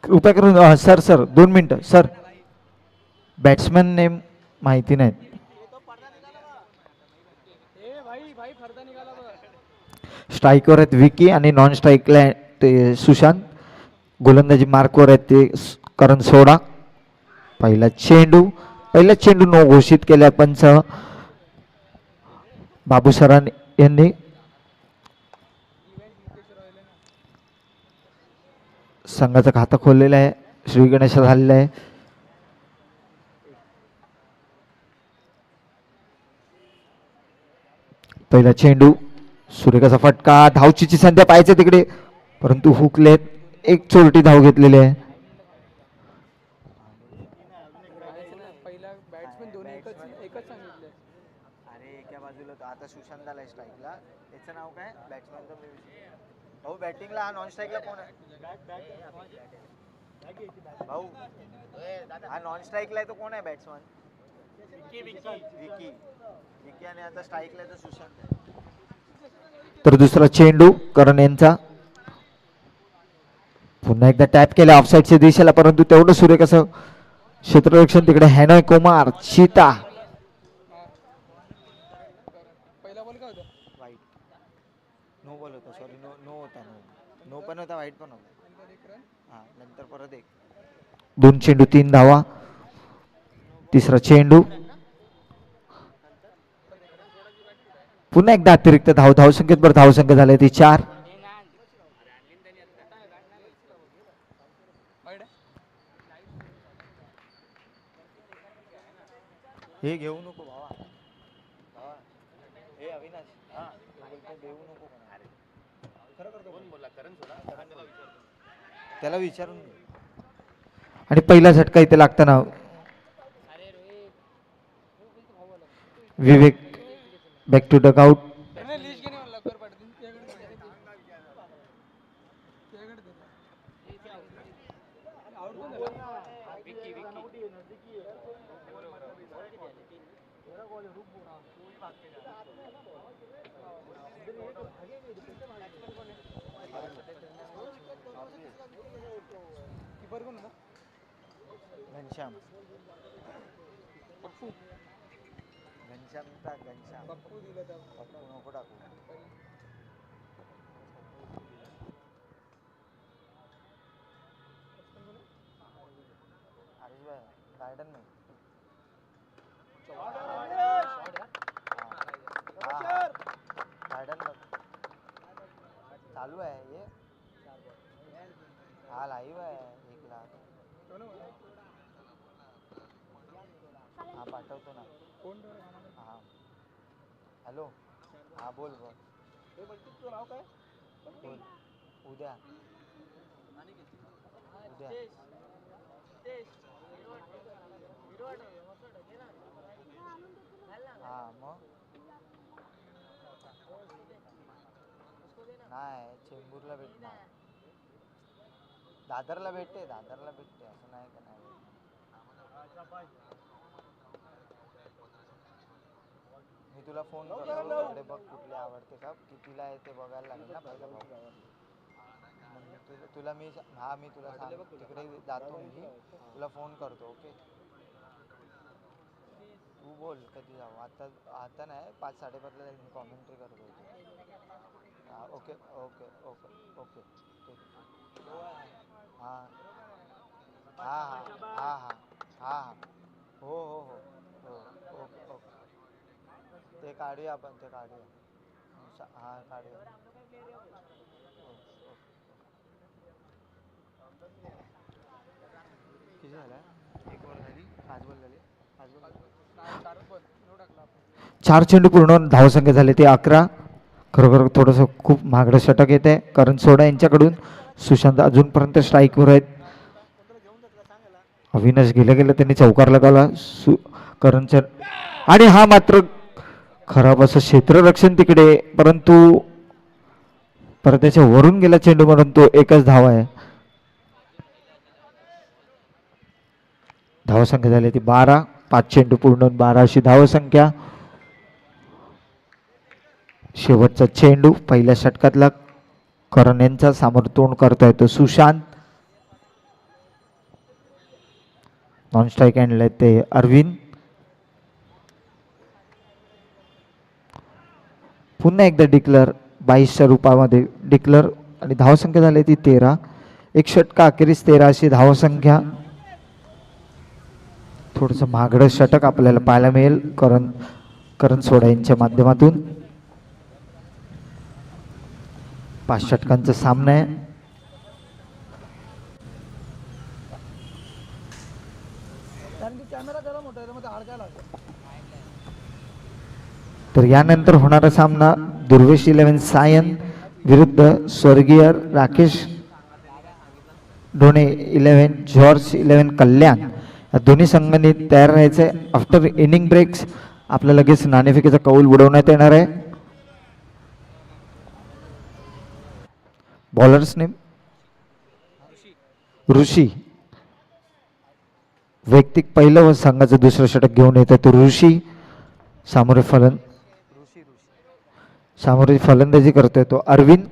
कृपया करून sir sir 2 मिनिटं सर. बॅट्समॅन नेम माहिती नाहीत. स्ट्राईकवर आहेत विकी आणि नॉन स्ट्राईकला ते सुशांत. गोलंदाजी मार्कवर आहेत ते करण सोडा. पहिला चेंडू नो घोषित केल्या पंच बाबू सरांनी यांनी. संघाचं खातं खोललेलं आहे. श्री गणेश झालेलं आहे. पहिला चेंडू सुरेखाचा फटका. धावचीची संध्या पाहायचं तिकडे परंतु हुकलेत. एक चोरटी धाव घेतलेली आहे. आता सुशांत आलाय स्ट्राईकला. त्याचं नाव काय बॅट्समॅनचं भाऊ? बॅटिंगला हा नॉन स्ट्राईकला कोण आहे भाऊ? हा नॉन स्ट्राईकला आहे तो कोण आहे बॅट्समॅन? विकी आणि आता स्ट्राईकला आहे तो सुशांत. तर दुसरा चेंडू करण यांचा. पुन्हा एकदा टॅप केला ऑफसाईडच्या दिशेला परंतु तेवढं सुरेख असं क्षेत्ररक्षण तिकडे. हॅनॉय कुमार चिता. नो बॉल होता. सॉरी नो होता. नो पण होता वाईट पण होता. हा नंतर परत एक. 2 चेंडू 3 धावा. तिसरा चेंडू पुन्हा एकदा अतिरिक्त धावसंख्येत बरं धावसंख्या झाली ती 4. हे घेऊ नको भावा. हे अविनाश हा देऊ नको. त्याला विचारून. आणि पहिला झटका इथे लागताना Vivek back to duck out. Ghanshyam Pappu नको टाकू. गार्डन में गार्डन चालू आहे ये. हा लाईव्ह आहे 1 लाख. हा पाठवतो ना. हा हॅलो. हा बोल बोल. नाव काय बोल. उद्या हा मग नाही चेंबूरला भेटणार. दादरला भेटते असं नाही का नाही. मी तुला फोन करतो. बघ कुठली आवडते का कितीला आहे ते बघायला लागेल ना पहिलं भाऊ. तुला मी तुला तिकडे जातो. मी तुला फोन करतो. ओके तू बोल कधी जाऊ. आता नाही 5-5:30ला मी कॉमेंट्री करतो. ओके ओके ओके ओके ठीक आहे. हां हां हां हां हां हां हां हो हो हो हो ओके ओके. ते काढूया आपण. हां काढूया. किती झालं? 1 बॉल झाली. 5 बॉल झाले. 4 चेंडू पूर्ण धावसंख्या झाले ते 11. खरोखर थोडंसं खूप महागडं षटक येत आहे करण सोडा यांच्याकडून. सुशांत अजूनपर्यंत स्ट्राईकवर आहेत. अविनाश गेलं त्यांनी चौकार लगावला करणच्या. आणि हा मात्र खराब असं क्षेत्ररक्षण तिकडे परंतु परत त्याच्या वरून गेला चेंडू म्हणून तो 1च धाव आहे. धावसंख्या झाली ती 12. 5 चेंडू पूर्ण 12 अशी धावसंख्या. शेवटचा चेंडू पहिल्या षटकातला करण यांचा समोर तोंड करतोय तो सुशांत. नॉन स्ट्राईक आणले ते अरविंद. पुन्हा एकदा डिक्लर 22च्या रूपामध्ये डिक्लर आणि धावसंख्या झाली ती 13. एक षटका अखेरीस 13 अशी धावसंख्या. थोडंसं महागडं षटक आपल्याला पाहायला मिळेल करण सोडा यांच्या माध्यमातून. 5 षटकांचा सामना आहे. तर यानंतर होणारा सामना दुर्वेश 11 सायन विरुद्ध स्वर्गीय राकेश ढोणे 11 जॉर्ज 11 कल्याण. या दोन्ही संघांनी तयार राहायचे. आफ्टर इनिंग ब्रेक्स आपल्या लगेच नाणेफेकीचा कौल बुडवण्यात येणार आहे. बॉलर्स नेम ऋषी. वैयक्तिक पहिलं व संघाचं दुसरं षटक घेऊन येतं तो ऋषी. सामोरे फलंदाजी करतोय तो अरविंद.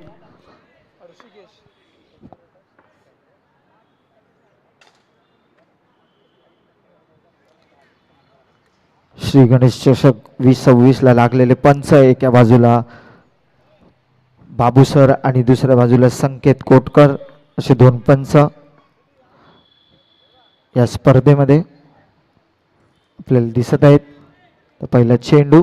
श्री गणेश चषक 2026 ला लागलेले पंच एका बाजूला बाबू सर आणि दुसऱ्या बाजूला संकेत कोटकर असे 2 पंच या स्पर्धेमध्ये आपल्याला दिसत आहेत. तर पहिला चेंडू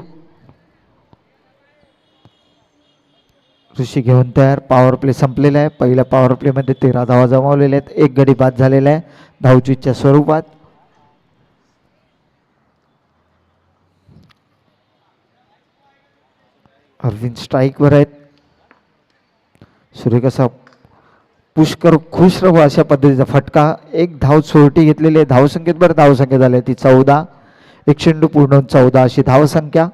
ऋषी घेऊन तयार. पॉवर प्ले संपलेला आहे. पहिल्या पॉवर प्ले मध्ये 13 धावा जमावलेल्या आहेत. एक गडी बाद झालेला आहे धावचीच्या स्वरूपात. अरविंद स्ट्राईक वर आहेत. सूर्य कसा पुष्कर खुश राहू अशा पद्धतीचा फटका. एक धाव चोरटी घेतलेली आहे. धावसंख्येत बरं धावसंख्या झाली ती 14. एक चेंडू पूर्ण 14 अशी धावसंख्या.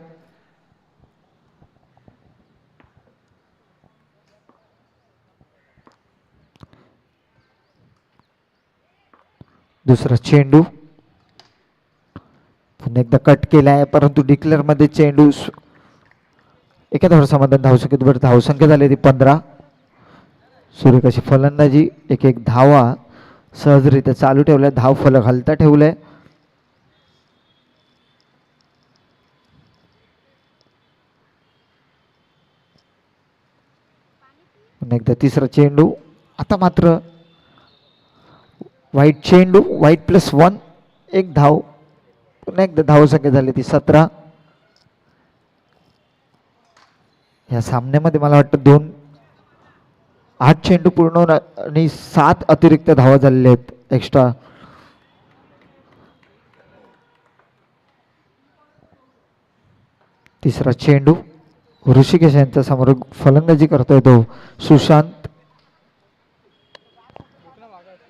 दुसरा चेंडू पुन्हा एकदा कट केलाय परंतु डिक्लेअर मध्ये चेंडू एका धाव समाधान धावसंख्येत बरं धावसंख्या झाली ती 15. सूर्यकाशी फलंदाजी. एक धावा सहजरित्या चालू ठेवलाय. धाव फलक हलता ठेवलाय. पुन्हा एकदा तिसरा चेंडू. आता मात्र वाईट चेंडू. वाईट +1 एक धाव. पुन्हा एकदा धावसंख्या झाली ती 17. या सामन्यामध्ये मला वाटतं 8 चेंडू पूर्ण आणि 7 अतिरिक्त धावा झालेल्या आहेत एक्स्ट्रा. तिसरा चेंडू ऋषिकेश यांच्या समोर फलंदाजी करतोय तो सुशांत.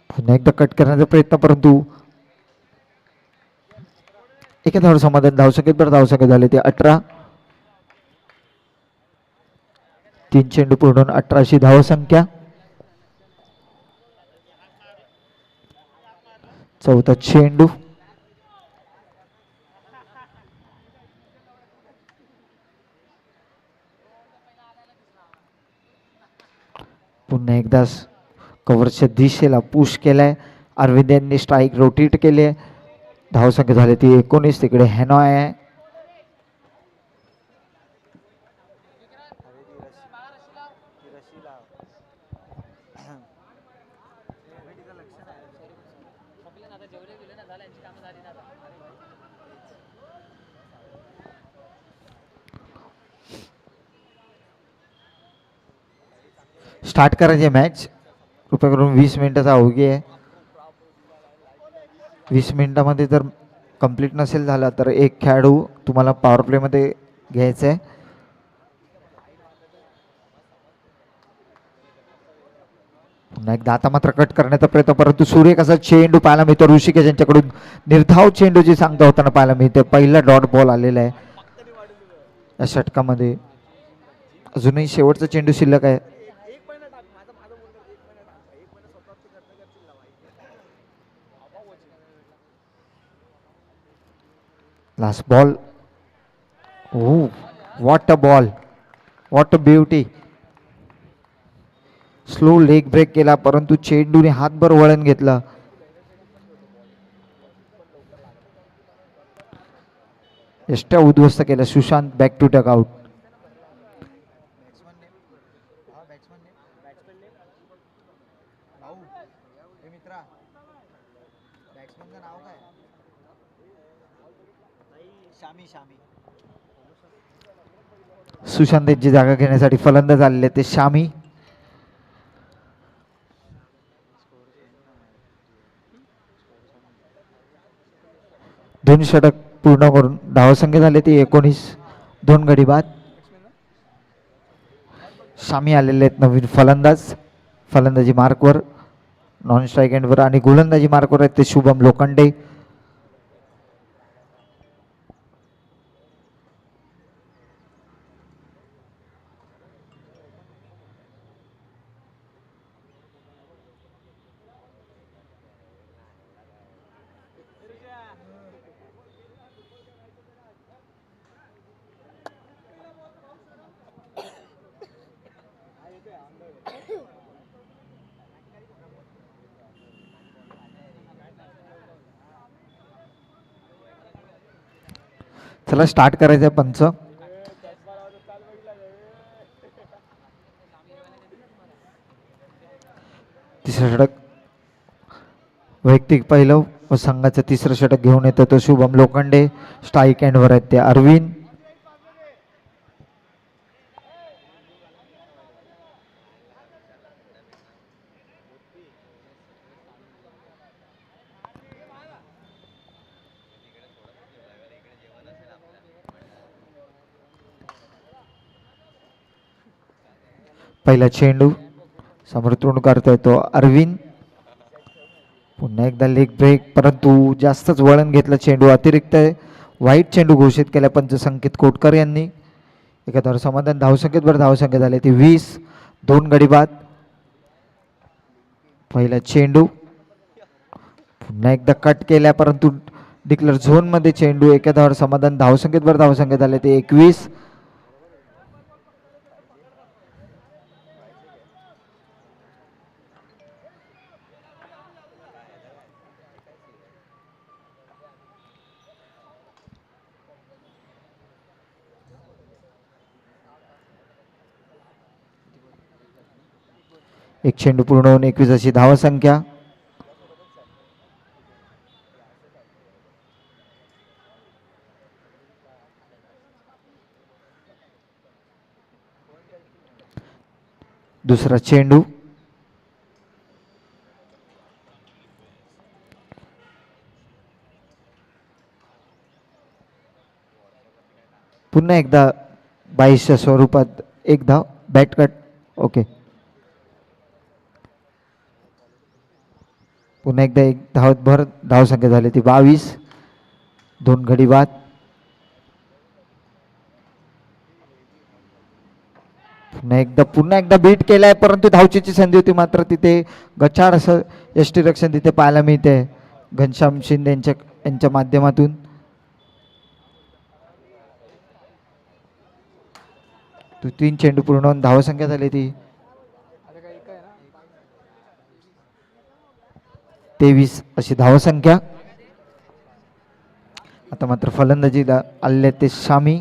पुन्हा एकदा कट करण्याचा प्रयत्न परंतु एका धाव समाधान धावसंख्येत बरं धावसंख्या झाली ते 18. 3 चेंडू पूर्ण 18 अशी धावसंख्या. चौथा चेंडू पुन्हा एकदा कव्हरच्या दिशेला पुश केलाय. अरविंद यांनी स्ट्राईक रोटेट केले. धावसंख्या झाली ती 19. तिकडे हॅनॉय आहे. स्टार्ट करायची मॅच. कृपया करून 20 मिनिटाचा अवघी आहे. 20 मिनिटामध्ये जर कंप्लीट नसेल झाला तर एक खेळाडू तुम्हाला पॉवर प्लेमध्ये घ्यायचा आहे. पुन्हा एकदा आता मात्र कट करण्याचा प्रयत्न परंतु सूर्य कसा चेंडू पाहायला मिळतो ऋषिकेश यांच्याकडून. निर्धाव चेंडू जी सांगता होताना पाहायला मिळते. पहिला डॉट बॉल आलेला आहे या षटकामध्ये. अजूनही शेवटचा चेंडू शिल्लक आहे. Last ball. Oh, what a ball. What a beauty. Slow leg break केला परंतु चेंडूने हातभर वळण घेतलं. एष्ट्या उद्ध्वस्त केलं. Sushant back to dugout. Batsman name हा बॅट्समन नेम भाऊ हे मित्रा बॅट्समनचं नाव काय? शामी शामी. सुशांत यांची जागा घेण्यासाठी फलंदाज आलेले ते शामी. दोन षटक पूर्ण करून धावसंख्या झाले ते 19. 2 गडी बाद. शामी आलेले आहेत नवीन फलंदाज. फलंदाजी मार्कवर नॉन स्ट्राईक एंडवर आणि गोलंदाजी मार्कवर आहेत ते शुभम लोखंडे. चला स्टार्ट करायचं आहे पंच. तिसरं षटक वैयक्तिक पहिलं व संघाचं तिसरं षटक घेऊन येतो तो शुभम लोखंडे. स्ट्राईक एंडवर आहेत ते अरविंद. पहिला चेंडू समोर तोंड करतोय तो अरविंद. पुन्हा एकदा लेग ब्रेक परंतु जास्तच वळण घेतलं चेंडू. अतिरिक्त वाईट चेंडू घोषित केला पंच संकेत कोटकर यांनी. एका समाधान धावसंख्येवर धावसंख्या झाली ती 20. 2 गडी बाद. पहिला चेंडू पुन्हा एकदा कट केल्या परंतु डिक्लेअर झोन मध्ये चेंडू. एका धावावर समाधान धावसंख्येवर धावसंख्या झाले ते 21. एक चेंडू पूर्ण होऊन 21 अशी धावसंख्या. दुसरा चेंडू पुन्हा एकदा 22च्या स्वरूपात एक धाव. Bat cut. ओके. पुन्हा एकदा एक धावत भर धावसंख्या झाली ती 22. 2 गडी बाद. पुन्हा एकदा बीट केलाय परंतु धावचीची संधी होती मात्र तिथे गचाड असं यष्टीरक्षण तिथे पाहायला मिळते घनश्याम शिंदे यांच्या माध्यमातून. तो 3 चेंडू पूर्ण होऊन धावसंख्या झाली ती 23 अशी धावसंख्या. आता मात्र फलंदाजीला आले ते शामी.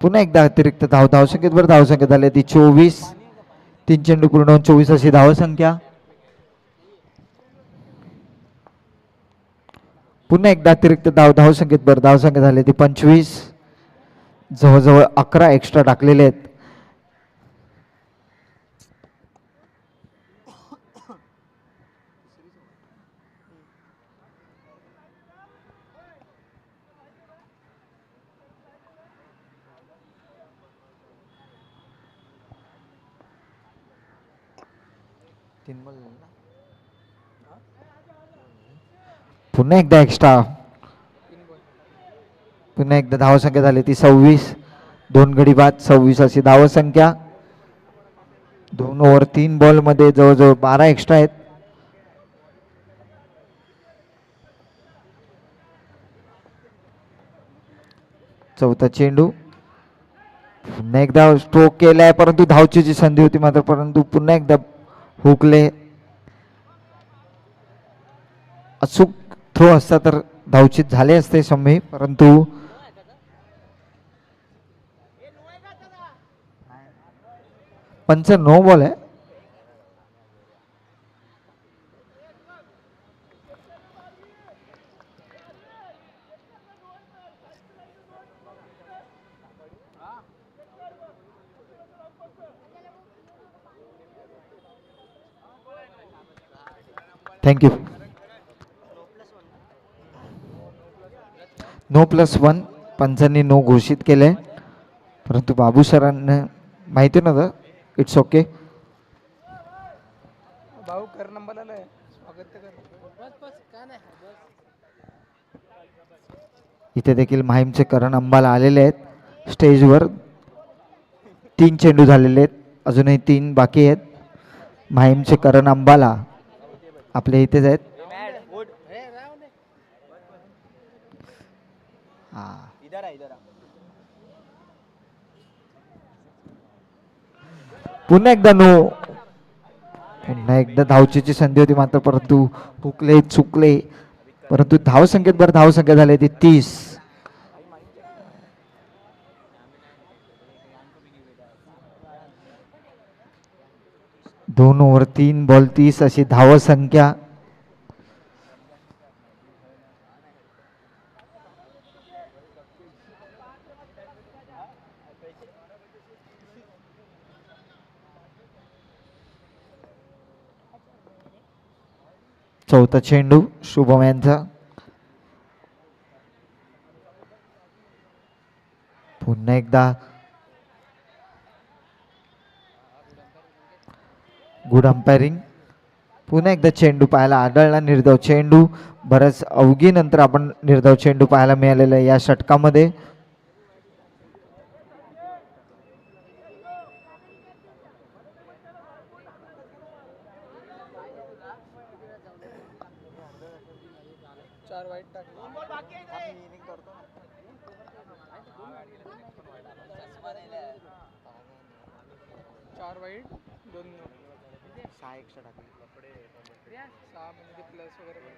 पुन्हा एकदा अतिरिक्त धावसंख्येवर धावसंख्या झाली ती 24. 3 चेंडू पूर्ण होऊन 24 अशी धावसंख्या. पुन्हा एकदा अतिरिक्त धावसंख्येवर धावसंख्या झाली ती 25. जवळजवळ 11 एक्स्ट्रा टाकलेले आहेत. पुन्हा एकदा एक्स्ट्रा. पुन्हा एकदा धावसंख्या झाली ती 26. 2 गडी बाद. 26 अशी धावसंख्या. 2 ओव्हर 3 बॉल मध्ये जवळजवळ 12 एक्स्ट्रा आहेत. चौथा चेंडू. पुन्हा एकदा स्ट्रोक केलाय परंतु धावचीची संधी होती मात्र परंतु पुन्हा एकदा हुकले. अचूक थ्रो असता तर धावचित झाले असते सम्मी, परंतु पंच नो बॉल आहे. थँक्यू. नो प्लस वन पंचांनी नो घोषित केलंय, परंतु बाबू सरांना माहिती नव्हतं. It's okay. भाऊ कर नंबर आलाय, स्वागत तर कर. बस बस काय नाही बस. इथे देखील माहीमचे करण अंबाला आलेले आहेत स्टेजवर. 3 चेंडू झालेले आहेत, अजूनही 3 बाकी आहेत. माहीमचे करण अंबाला आपल्या इथेच आहेत. पुन्हा एकदा नो. पुन्हा एकदा धावचीची संधी होती मात्र परंतु हुकले चुकले, परंतु धावसंख्येत बरं धावसंख्या झाली ती 30. 2 ओव्हर 3 बॉल 30 अशी धावसंख्या. चौथा चेंडू शुभम यांचा. पुन्हा एकदा गुड अंपायरिंग. पुन्हा एकदा चेंडू पाहायला आढळला, निर्धाव चेंडू. बऱ्याच अवघीनंतर आपण निर्धाव चेंडू पाहायला मिळालेला या षटकामध्ये. चार वाईट टाकले. चार वाईट 2 सहा एक्स्ट्रा टाकले. 6 म्हणजे प्लस वगैरे पण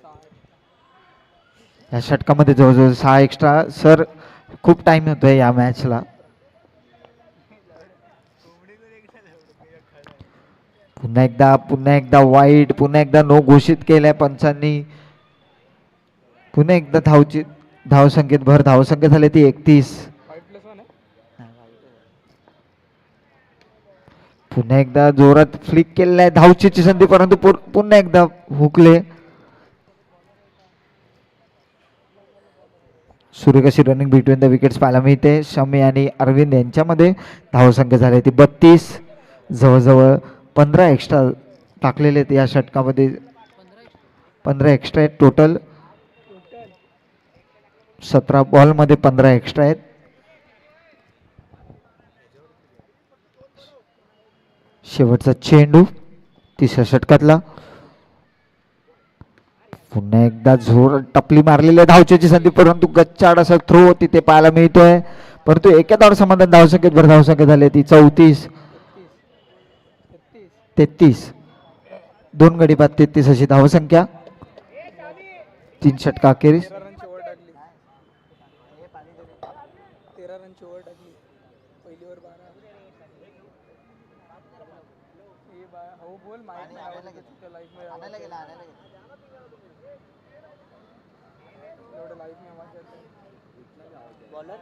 6. या षटकामध्ये जवळजवळ 6 एक्स्ट्रा. सर खूप टाइम होतोय या मॅचला. पुन्हा एकदा वाईट. पुन्हा एकदा नो घोषित केलाय पंचांनी. पुन्हा एकदा धावसंख्येत भर. धावसंख्या झाली ती 31. 5+1 आहे. पुन्हा एकदा जोरात फ्लिक केलेला आहे, धावचीची संधी परंतु पुन्हा एकदा हुकले. सुरेख अशी रनिंग बिटवीन द विकेट्स पाहायला मिळते शमी आणि अरविंद यांच्यामध्ये. धावसंख्या झाली ती 32. जवळजवळ 15 एक्स्ट्रा टाकलेले आहेत या षटकामध्ये. 15 एक्स्ट्रा आहेत टोटल. 17 बॉलमध्ये 15 एक्स्ट्रा आहेत. शेवटचा चेंडू तिसऱ्या षटकातला. पुन्हा एकदा जोर टपली मारलेली आहे, धावचीची संधी परंतु गच्चाड असा थ्रो तिथे पाहायला मिळतोय, परंतु एका धाव समाधान धावसंख्येत भर धावसंख्या झाली ती 34. 33. 2 गडी बाद 33 अशी धावसंख्या. 3 षटका अखेरीस. 13 रनची ओव्हर टाकली. 13 रनची ओव्हर टाकली. पहिली ओव्हर 12. हो बोल माहिती नाही लाईव्ह मध्ये आवाज येतो. बॉलर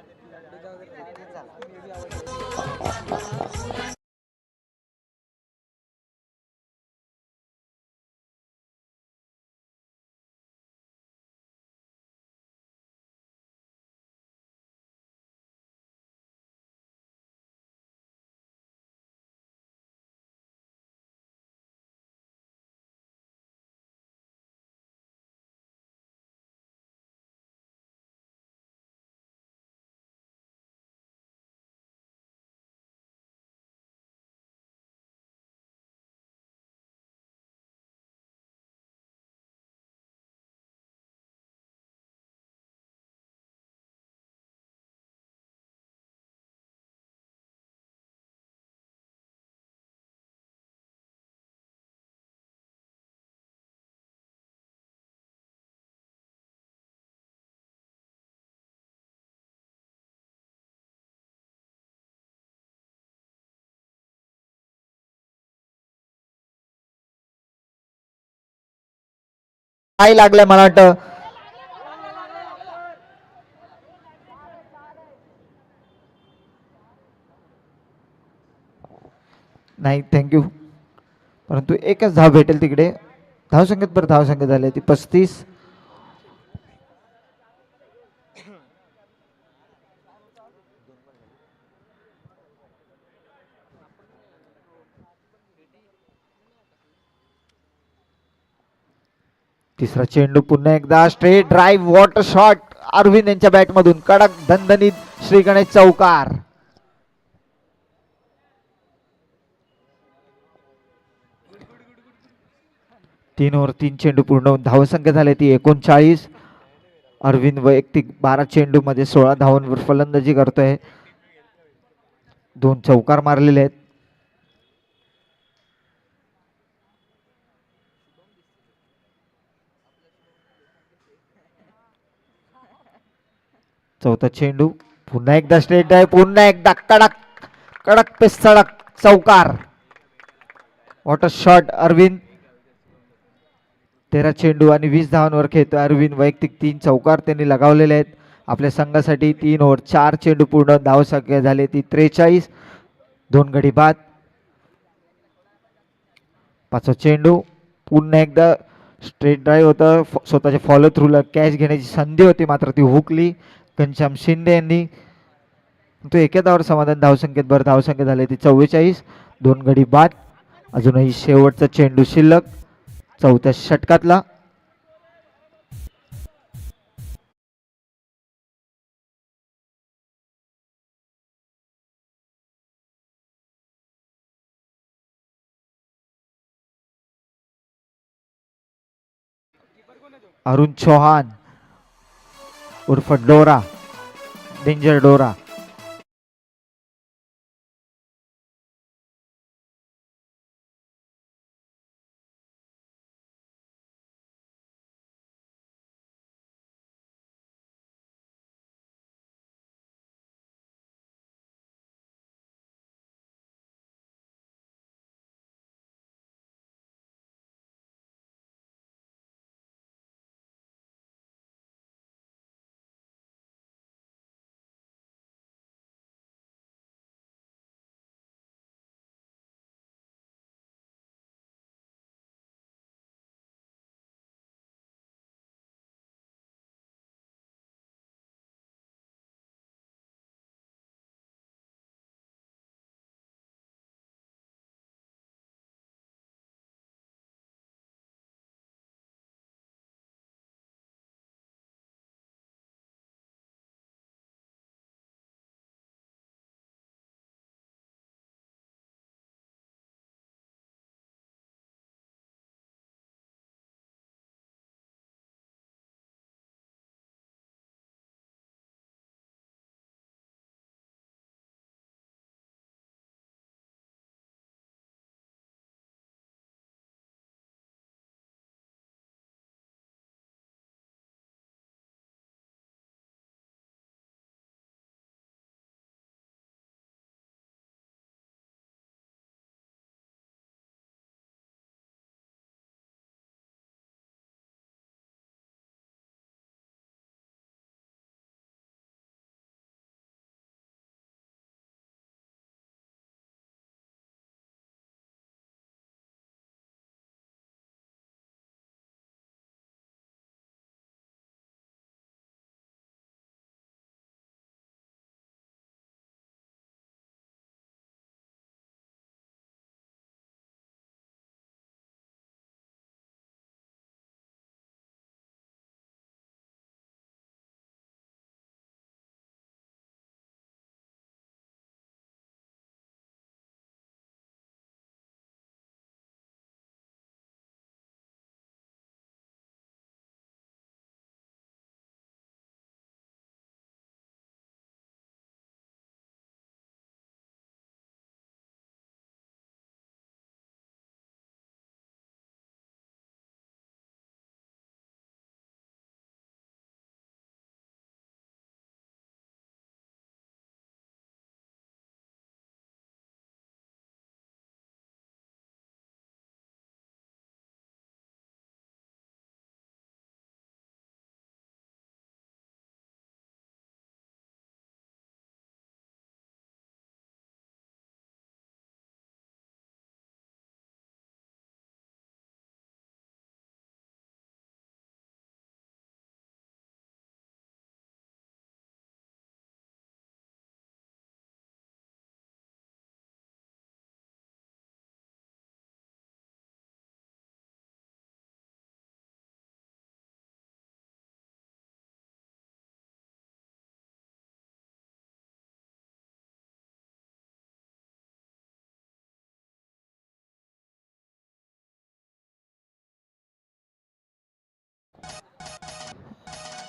नाही लागलाय मला वाटतं. नाही थँक्यू. परंतु एकच धाव भेटेल तिकडे. धावसंख्येत बरं धावसंख्या झाली ती 35. तिसरा चेंडू पुन्हा एकदा straight drive what a shot Arvind यांच्या बॅटमधून कडक दणदणीत श्री गणेश चौकार. तीन ओव्हर 3 चेंडू पूर्ण धावसंख्या झाली ती 39. अरविंद वैयक्तिक 12 चेंडू मध्ये 16 धावांवर फलंदाजी करतोय. 2 चौकार मारलेले आहेत. चौथा चेंडू पुन्हा एकदा स्ट्रेट आहे. पुन्हा एकदा कडक कडक पे सडक चौकार. Water shot Arvind. 13 चेंडू आणि 20 धावांवर खेळतोय अरविंद. वैयक्तिक 3 चौकार त्यांनी लगावलेले आहेत आपल्या संघासाठी. 3 ओव्हर 4 चेंडू पूर्ण धावसंख्या झाली ती 43. 2 गडी बाद. पाचवा चेंडू पुन्हा एकदा स्ट्रेट ड्राईव्ह होतं. स्वतःच्या फॉलो थ्रूला कॅच घेण्याची संधी होती मात्र ती हुकली घनश्याम शिंदे यांनी. तो एका धावावर समाधान. धावसंख्येत भर धावसंख्या झाली ती 44. 2 गडी बाद. अजूनही शेवटचा चेंडू शिल्लक चौथ्या षटकातला. अरुण चौहान उर्फ डोरा, डेंजर डोरा.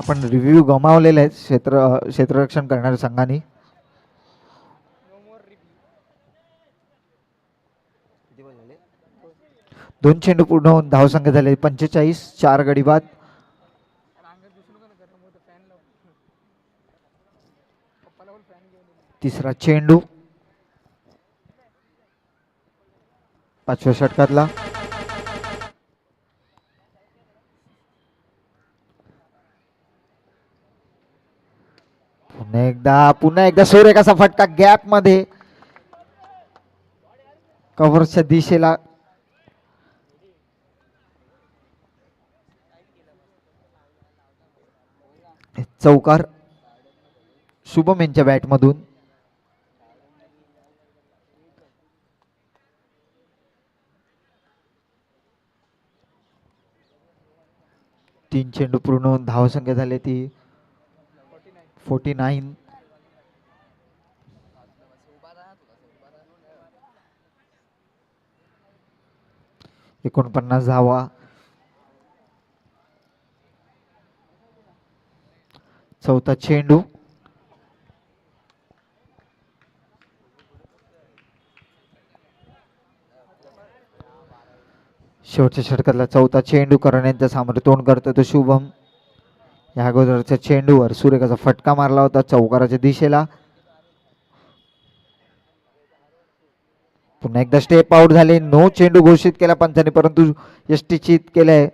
आपण रिव्ह्यू गमावलेले आहेत क्षेत्ररक्षण करणाऱ्या संघाने. किती बॉल झाले? 2 चेंडू पूर्ण होऊन धावसंख्या झाले 45, 4 गडी बाद. रांगेत बसू नका ना गरम होतं फॅन लाव पप्पाला बोल फॅन घेऊन ये. तिसरा चेंडू 5व्या षटकातला. पुन्हा एकदा सूर्यकाचा फटका गॅप मध्ये कव्हरच्या दिशेला. चौकार शुभम यांच्या बॅटमधून. तीन चेंडू पूर्ण होऊन धावसंख्या झाली ती 49. 49 धावा. चौथा चेंडू शेवटच्या षटकातला चौथा चेंडू करण यांच्या सामोरे तोंड करतो तो शुभम. या अगोदरच्या चेंडूवर सूर्यकाचा फटका मारला होता चौकाराच्या दिशेला. पुन्हा एकदा स्टेप आउट झाले. नो चेंडू घोषित केला पंचाने परंतु यष्टीचित केलंय.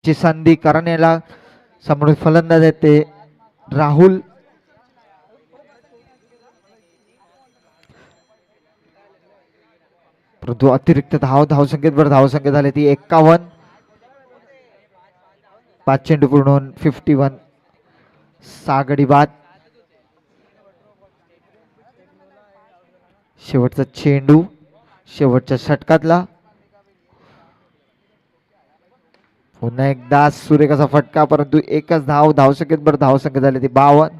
ची संधी करण्याला समोर फलंदाज येते राहुल. परंतु अतिरिक्त धावसंख्येत धावसंख्या झाली ती 51. 5 चेंडू पूर्ण होऊन 51. 6 गडी बाद. शेवटचा चेंडू शेवटच्या षटकातला. पुन्हा एकदा सूर्यकाचा फटका परंतु एकच धावसंख्येत धावसंख्या झाली ती 52.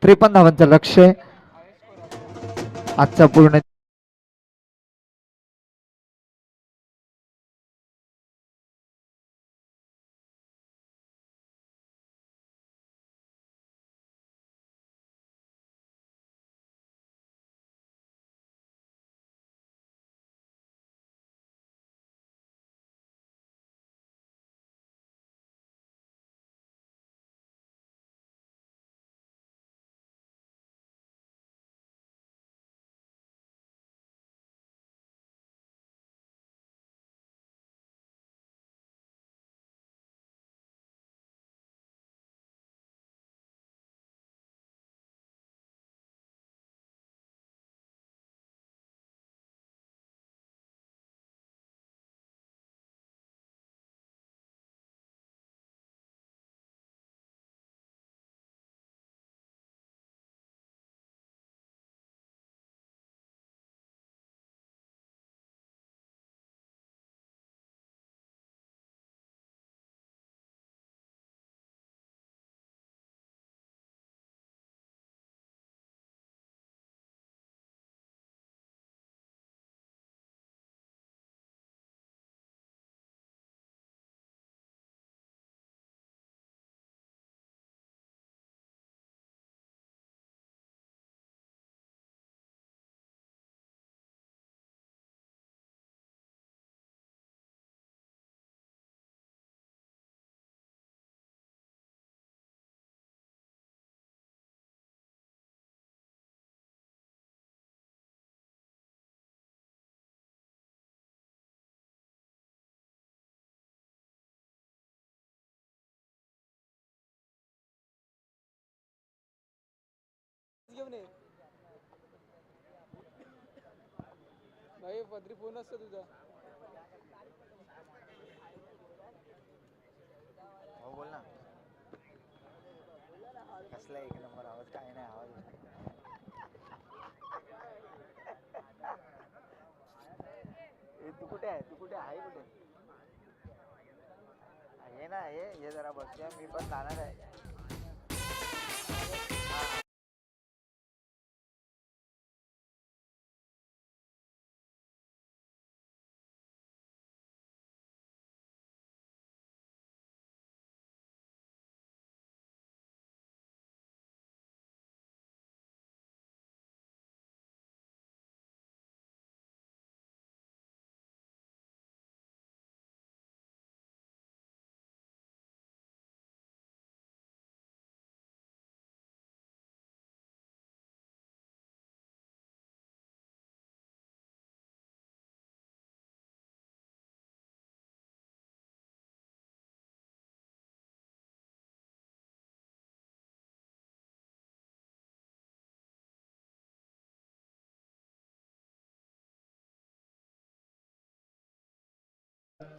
53 धावांचं लक्ष्य आजचा पूर्ण भाई पदरी फोन असतो तुझा. हो बोल ना. कसला एक नंबर आवाज, काय नाही आवाज. तू कुठे आहे, तू कुठे आहे, कुठे ये ना, ये जरा बसूया, मी पण जाणार आहे.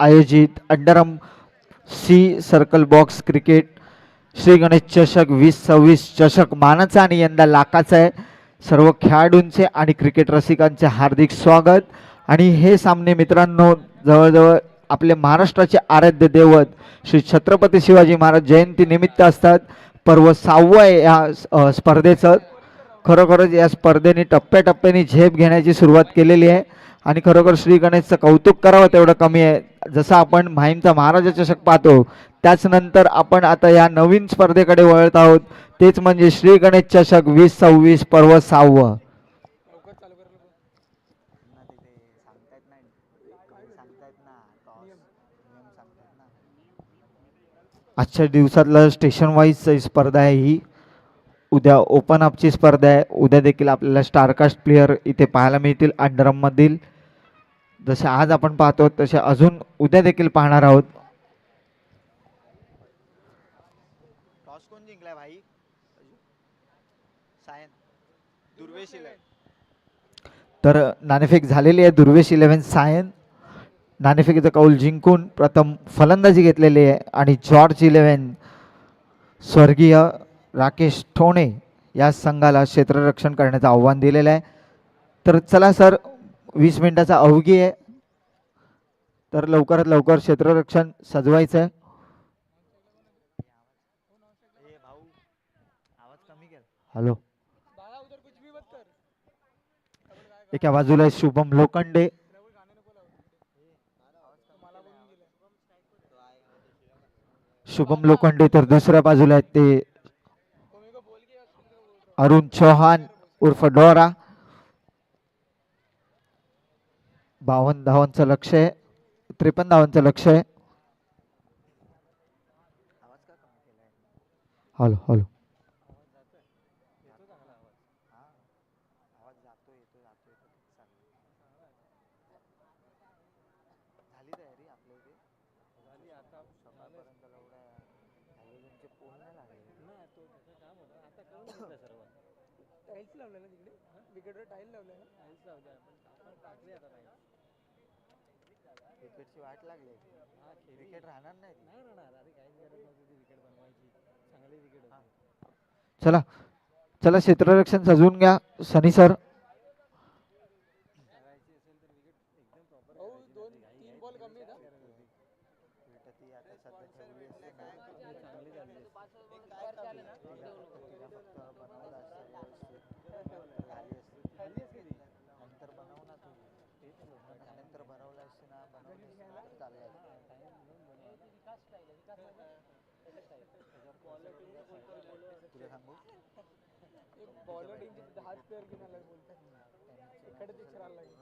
आयोजित अंडरम C circle box cricket Shri Ganesh चषक 2026 चषक मानाचा आणि यंदा लाखाचा आहे. सर्व खेळाडूंचे आणि क्रिकेट रसिकांचे हार्दिक स्वागत. आणि हे सामने मित्रांनो जवळजवळ आपले महाराष्ट्राचे आराध्य दैवत श्री छत्रपती शिवाजी महाराज जयंती निमित्त असतात. पर्व 6वं आहे या स्पर्धेचं. खरोखरच या स्पर्धेने टप्प्याटप्प्याने झेप घेण्याची सुरुवात केलेली आहे आणि खरोखर श्री गणेशचं कौतुक करावं तेवढं कमी आहे. जसं आपण माहीमचा महाराजा चषक पाहतो त्याच नंतर आपण आता या नवीन स्पर्धेकडे वळत आहोत, तेच म्हणजे श्री गणेश चषक 2026 पर्व 6वं. लवकर चालू कर लोक. ना तिथे सांगतायत ना, सांगतायत ना, नियम सांगतायत ना. आजच्या दिवसातलं स्टेशन वाईज स्पर्धा आहे ही. उद्या ओपन अपची स्पर्धा आहे. उद्या देखील आपल्याला स्टारकास्ट प्लेयर इथे पाहायला मिळतील अंडरममधील. जसे आज आपण पाहतो तसे अजून उद्या देखील पाहणार आहोत. टॉस कोण जिंकलाय भाई? सायन दुर्वेश तर नाणेफेक झालेली आहे. दुर्वेश 11 सायन नाणेफेकीचा कौल जिंकून प्रथम फलंदाजी घेतलेली आहे आणि जॉर्ज 11 स्वर्गीय राकेश ठोणे या संघाला क्षेत्ररक्षण करण्याचं आव्हान दिलेलं आहे. तर चला सर, 20 मिनिटाचा अवधी आहे, तर लवकरात लवकर क्षेत्ररक्षण सजवायचं आहे. भाऊ आवाज कमी कर. हॅलो. बाळा उधर कुछ भी मत कर. एका बाजूला आहे शुभम लोखंडे. शुभम लोखंडे तर दुसऱ्या बाजूला आहेत ते अरुण चौहान उर्फ डोरा. 52 धावांचं लक्ष आहे, 53 धावांचं लक्ष आहे. आवाज का कमी केलाय? Hello hello. आवाज जातो येतो जातो येतो झाली तयारी आपल्या इथे? झाली आता. सकाळपर्यंत एवढ्या हॅलोजनचे पोल नाही लागले ना. तो त्याचं काम होतं आता करून घेतलं सर्व. टाईल्स लावलं ना तिकडे, विकेटवर टाईल लावलं ना. टाईल्स लावले आपण टाकले आता टाईल्स. क्रिकेटची वाट लागली. विकेट राहणार नाही राहणार. अरे काहीच गरज नव्हती ती विकेट बनवायची. चांगली विकेट होती. चला चला क्षेत्ररक्षण सजवून घ्या सनी सर. भाऊ 2-3 बॉल कमी आहेत हा. ती आता सध्या ठेवली असते ना, चांगली झाली असती. तिला फक्त बनवलं असतं व्यवस्थित, झाली असती. नंतर बनव ना तू. नंतर बनवलं असते ना, बनवली चाललं तुला सांगू. एक बॉलर टीमचे 10 प्लेयर घेऊन आला बोलतात. इकडे ते खेळायला लागेल.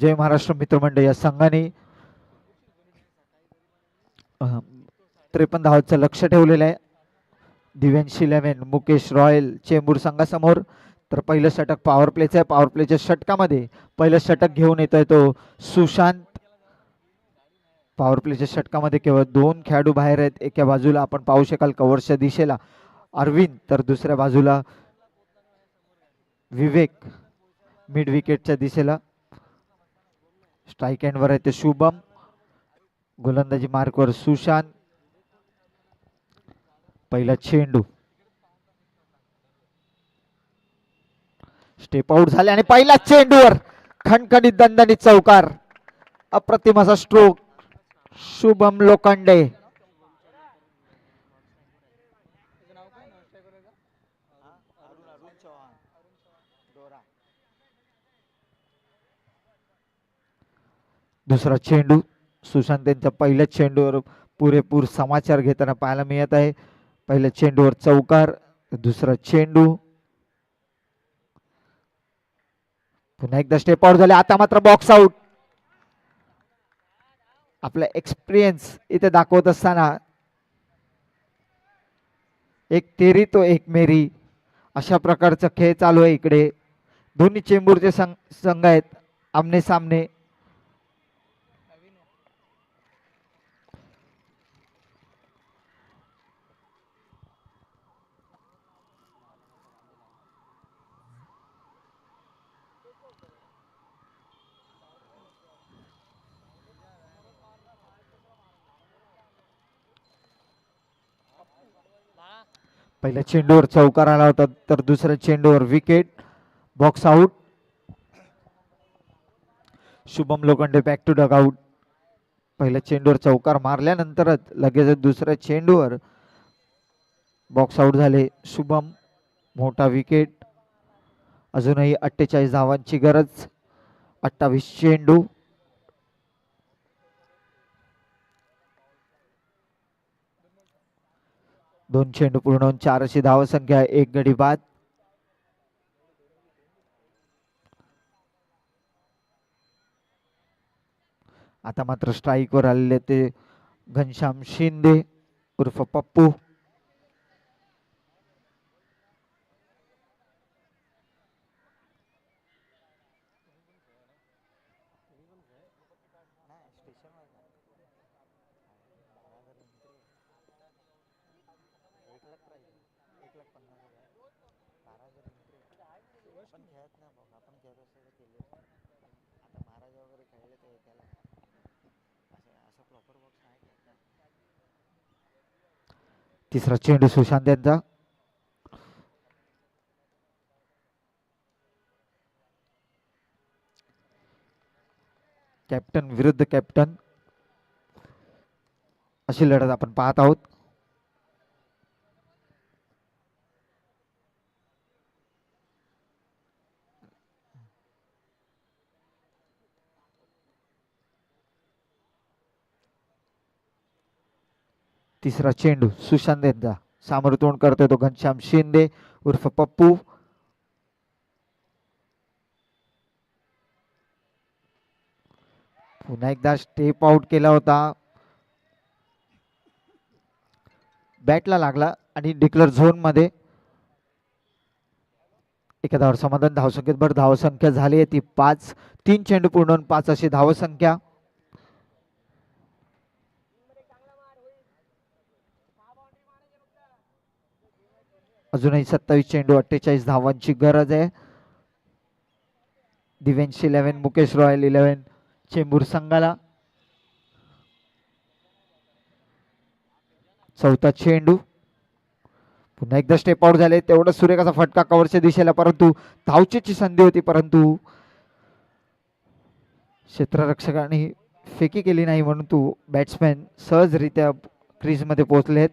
जय महाराष्ट्र मित्रमंडळ या संघाने 53 धावांचं लक्ष ठेवलेलं आहे. दिव्यांश 11 मुकेश रॉयल चेंबूर संघासमोर. तर पहिलं षटक पॉवर प्लेचं आहे. पॉवर प्लेच्या षटकामध्ये पहिलं षटक घेऊन येतोय तो सुशांत. पॉवर प्लेच्या षटकामध्ये केवळ 2 खेळाडू बाहेर आहेत. एका बाजूला आपण पाहू शकाल कव्हरच्या दिशेला अरविंद, तर दुसऱ्या बाजूला विवेक. मिड विकेटच्या दिशेला स्ट्राईक एंडवर आहे ते शुभम. गोलंदाजी मार्कवर सुशांत. पहिला चेंडू स्टेप आउट झाले आणि पहिल्या चेंडूवर खणखणीत दणदणीत चौकार. अप्रतिम असा स्ट्रोक शुभम लोखंडे. त्याचं नाव काय नाव स्ट्रायकरचं? अरुण चव्हाण डोरा. दुसरा चेंडू सुशांत यांच्या पहिल्या चेंडूवर पुरेपूर समाचार घेताना पाहायला मिळत आहे. पहिल्या चेंडूवर चौकार. दुसरा चेंडू पुन्हा एकदा स्टेप आउट झाले. आता मात्र बॉक्स आउट. आपला एक्सपिरियन्स इथे दाखवत असताना एक तेरी तो एक मेरी अशा प्रकारचा खेळ चालू आहे इकडे. दोन्ही चेंबूरचे संघ आहेत आमने सामने. पहिल्या चेंडूवर चौकार आला होता, तर दुसऱ्या चेंडूवर wicket. Box out. Shubham Lokhande back to dugout. पहिल्या चेंडूवर चौकार मारल्यानंतरच लगेच दुसऱ्या चेंडूवर बॉक्स आउट झाले शुभम. मोठा विकेट. अजूनही 48 धावांची गरज. 28 चेंडू. दोन चेंडू पूर्ण होऊन 4 अशी धावसंख्या. एक गडी बाद. आता मात्र स्ट्राईकवर आलेले ते घनश्याम शिंदे उर्फ पप्पू. नाही स्टेशनवर नाही. 12,000 एंट्री. 1,00,000 प्राईज. 1,50,000. 12,000 एंट्री. आपण खेळत नाही बघ. आपण खेळत असतो तर केले असते. आता महाराज वगैरे खेळले तर त्याला असं असं प्रॉपर बॉक्स नाही खेळत ना. तिसरा चेंडू सुशांत यांचा. कॅप्टन विरुद्ध कॅप्टन अशी लढत आपण पाहत आहोत. तिसरा चेंडू सुशांत यांचा. सामोर तोंड करतोय तो घनश्याम शिंदे उर्फ पप्पू. पुन्हा एकदा स्टेप आउट केला होता. बॅटला लागला आणि डिक्लेअर झोन मध्ये. एका धावर समाधान. धावसंख्येत भर धावसंख्या झाली आहे ती 5. 3 चेंडू पूर्ण होऊन 5 अशी धावसंख्या. अजूनही 27 चेंडू 48 धावांची गरज आहे. दिव्यांश 11 मुकेश रॉयल 11 चेंबूर संघाला. चौथा चेंडू. पुन्हा एकदा स्टेप आउट झाले. तेवढा सुरेख असा फटका कव्हरच्या दिशेला, परंतु धावचीची संधी होती, परंतु क्षेत्ररक्षकांनी फेकी केली नाही म्हणून तू बॅट्समॅन सहजरित्या क्रीजमध्ये पोहोचलेत.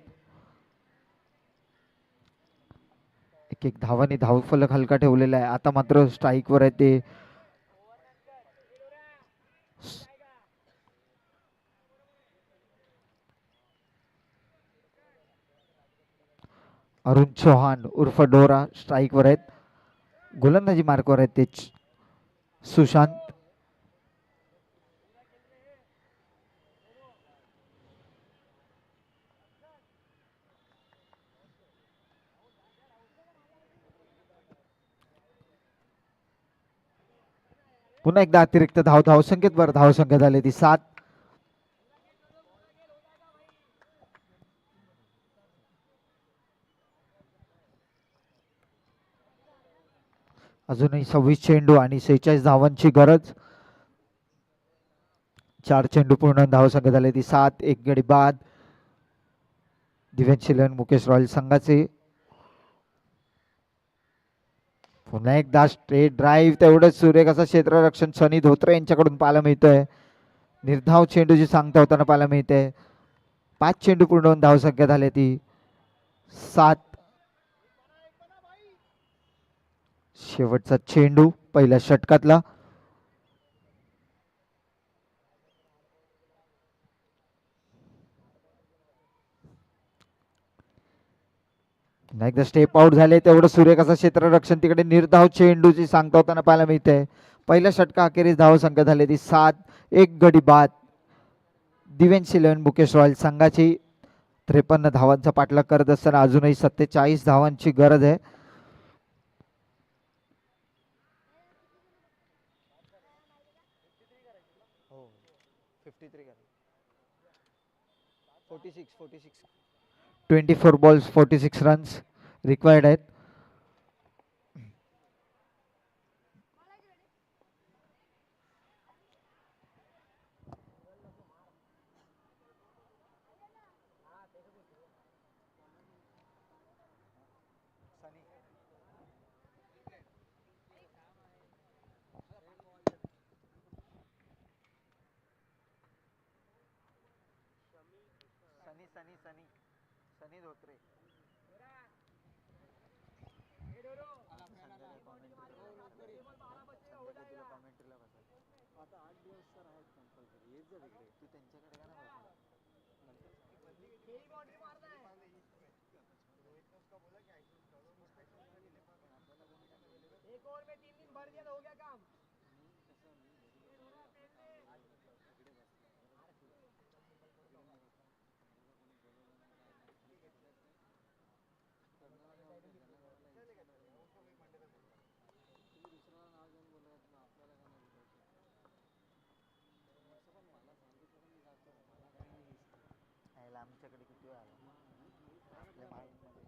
एक एक धावांनी धावफलक हलका ठेवलेला आहे. आता मात्र स्ट्राईकवर आहे ते अरुण चौहान उर्फ डोरा स्ट्राईकवर आहेत. गोलंदाजी मार्कवर आहेत ते सुशांत. पुन्हा एकदा अतिरिक्त धावसंख्येत बरं धावसंख्या झाली ती 7. अजूनही 26 चेंडू आणि 46 धावांची गरज. 4 चेंडू पूर्ण धावसंख्या झाली ती 7. एक गडी बाद दिव्यांश इलेव्हन मुकेश रॉयल संघाचे. पुन्हा एकदा स्ट्रेट ड्राईव्ह तेवढंच सुरेख असं क्षेत्ररक्षण सनी धोत्रे यांच्याकडून पाहायला मिळतंय. निर्धाव चेंडूची सांगता होताना पाहायला मिळते. 5 चेंडू पूर्ण होऊन धावसंख्या झाली ती 7. शेवटचा चेंडू पहिल्या षटकातला. पुन्हा एकदा स्टेप आउट झाले तेवढं सुरेख असं क्षेत्ररक्षण तिकडे निर्धाव चेंडूची सांगता होताना पाहायला मिळते. पहिल्या षटका अखेरीस धावसंख्या झाली ती 7. एक गडी बाद दिव्यांश इलेव्हन मुकेश रॉयल संघाची. 53 धावांचा पाठलाग करत असताना अजूनही 47 धावांची गरज आहे. हो 53 करा. 46 24 बॉल्स 46 रन्स रिक्वायर्ड आहेत. सनी धोत्रे. आता 8 दिवस तर आहेत कंपल्सरी. येत जा तिकडे. तू त्यांच्याकडे का नाही बसला? एक ओवर में 3 दिन भर दिया तो हो गया काम. आमच्याकडे किती वेळ आला आपल्या माइंडमध्ये.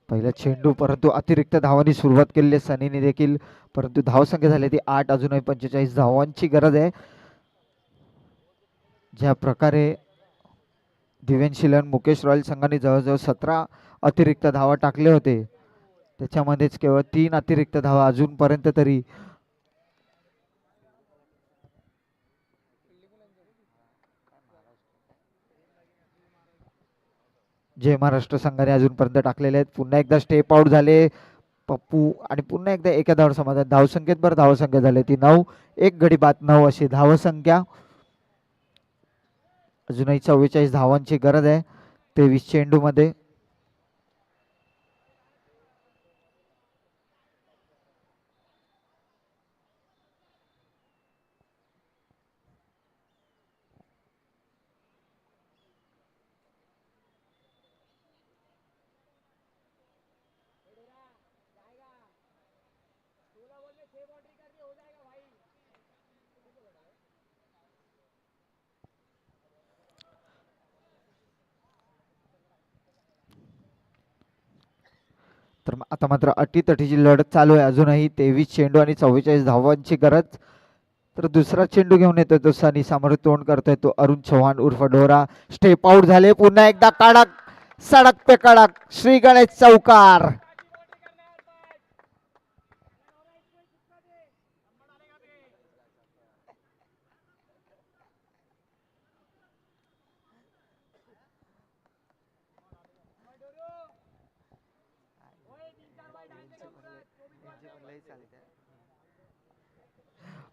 पहिला चेंडू परंतु अतिरिक्त धावांनी सुरुवात केली आहे सनीने देखील. परंतु धावसंख्या झाली ती 8. अजूनही 45 धावांची गरज आहे. ज्या प्रकारे दिव्यांश इलेव्हन मुकेश रॉयल संघाने जवळजवळ 17 अतिरिक्त धावा टाकले होते त्याच्यामध्येच केवळ 3 अतिरिक्त धावा अजूनपर्यंत तरी जय महाराष्ट्र संघाने अजूनपर्यंत टाकलेले आहेत. पुन्हा एकदा स्टेप आउट झाले पप्पू आणि पुन्हा एकदा एका धाव समाधान. धावसंख्येत बरं धावसंख्या झाली ती 9. एक गडी बाद 9 अशी धावसंख्या. अजूनही 44 धावांची गरज आहे 23 चेंडू मध्ये. तर आता मात्र अटीतटीची लढत चालू आहे. अजूनही 23 चेंडू आणि 44 धावांची गरज. तर दुसरा चेंडू घेऊन येतोय तो सनी. समोर तोंड करतोय तो अरुण चव्हाण उर्फ डोरा. स्टेप आउट झाले. पुन्हा एकदा कडक सडक पे कडक श्री गणेश चौकार. चालते.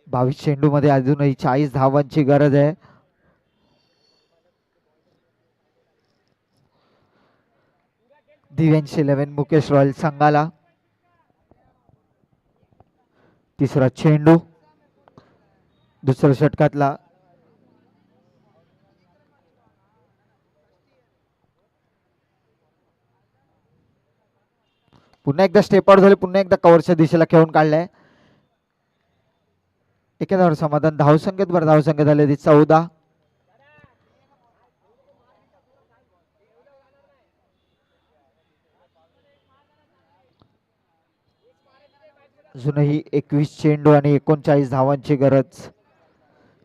22 चेंडू मध्ये अजूनही 40 धावांची गरज आहे. दिव्यांश इलेव्हन मुकेश रॉयल संघाला. तिसरा चेंडू दुसऱ्या षटकातला. पुन्हा एकदा स्टेप आउट झाले. पुन्हा एकदा कव्हरच्या दिशेला खेळून काढलाय. एका धावावर समाधान. धावसंख्येत बरं धावसंख्या झाली ती 14. अजूनही 21 चेंडू आणि 39 धावांची गरज.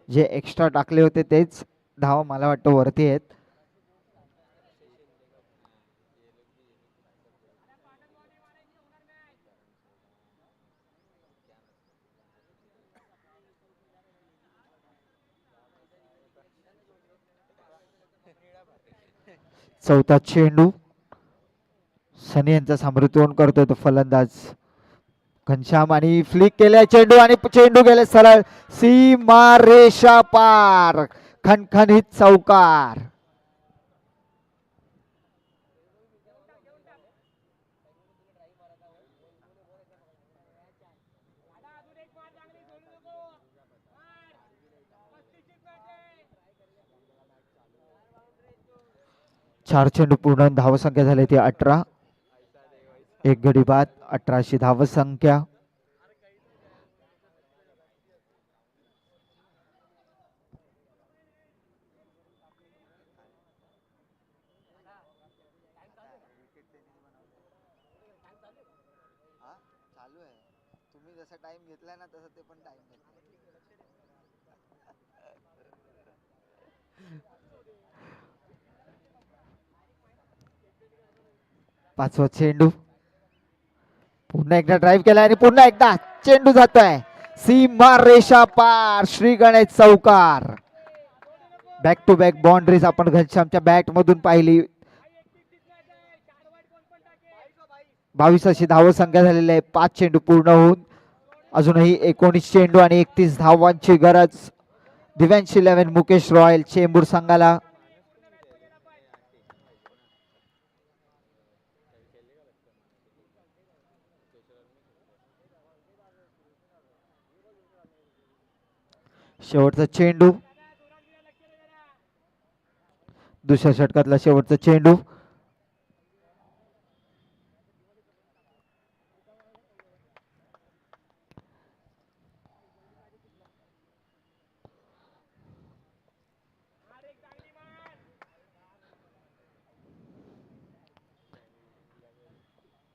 जे एक्स्ट्रा टाकले होते तेच धावा मला वाटतं वरती आहेत. चौथा चेंडू सनी यांचा समृद्धीवन करतोय तो फलंदाज घनश्याम आणि फ्लिक केलाय चेंडू आणि चेंडू गेले सरळ सीमा रेषा पार. खणखणीत चौकार. चार चेंडू पूर्ण धावसंख्या झाली ती 18. एक गडी बाद 18शी धावसंख्या. हा चालू आहे. तुम्ही जसा टाइम घेतलाय ना तसं ते पण टाइम घेतलाय. पाचवा चेंडू पुन्हा एकदा ड्राईव्ह केलाय आणि पुन्हा एकदा चेंडू जातोय सीमा रेषा पार. श्री गणेश चौकार. बॅक टू बॅक बाउंड्रीज आपण घनश्यामच्या बॅट मधून पाहिली. 22 अशी धावसंख्या झालेली आहे. 5 चेंडू पूर्ण होऊन अजूनही 19 चेंडू आणि 31 धावांची गरज. दिव्यांश 11 मुकेश रॉयल चेंबूर संघाला. शेवटचा चेंडू दुसऱ्या षटकातला शेवटचा चेंडू.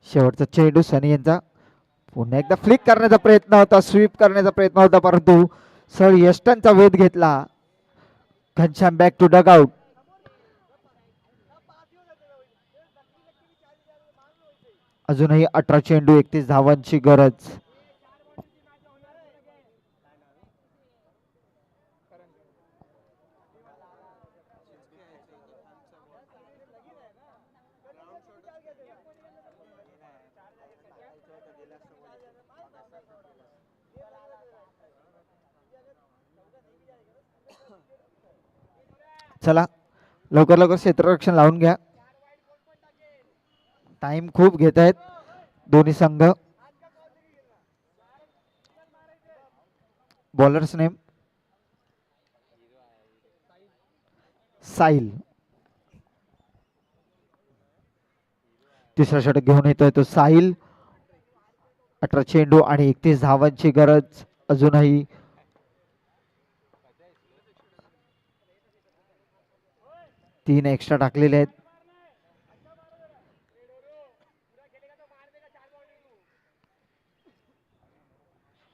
शेवटचा चेंडू सनी यांचा. पुन्हा एकदा फ्लिक करण्याचा प्रयत्न होता स्वीप करण्याचा प्रयत्न होता परंतु सर यष्टनचा वेध घेतला. Ghanshyam back to dugout. अजूनही 18 चेंडू 31 धावांची गरज. चला लवकर लवकर क्षेत्ररक्षण लावून घ्या. टाइम खूप घेत आहेत दोन्ही संघ. Bowlers name Sahil. तिसरा षटक घेऊन येतोय तो साहिल. 18 चेंडू आणि 31 धावांची गरज. अजूनही 3 एक्स्ट्रा टाकलेले आहेत.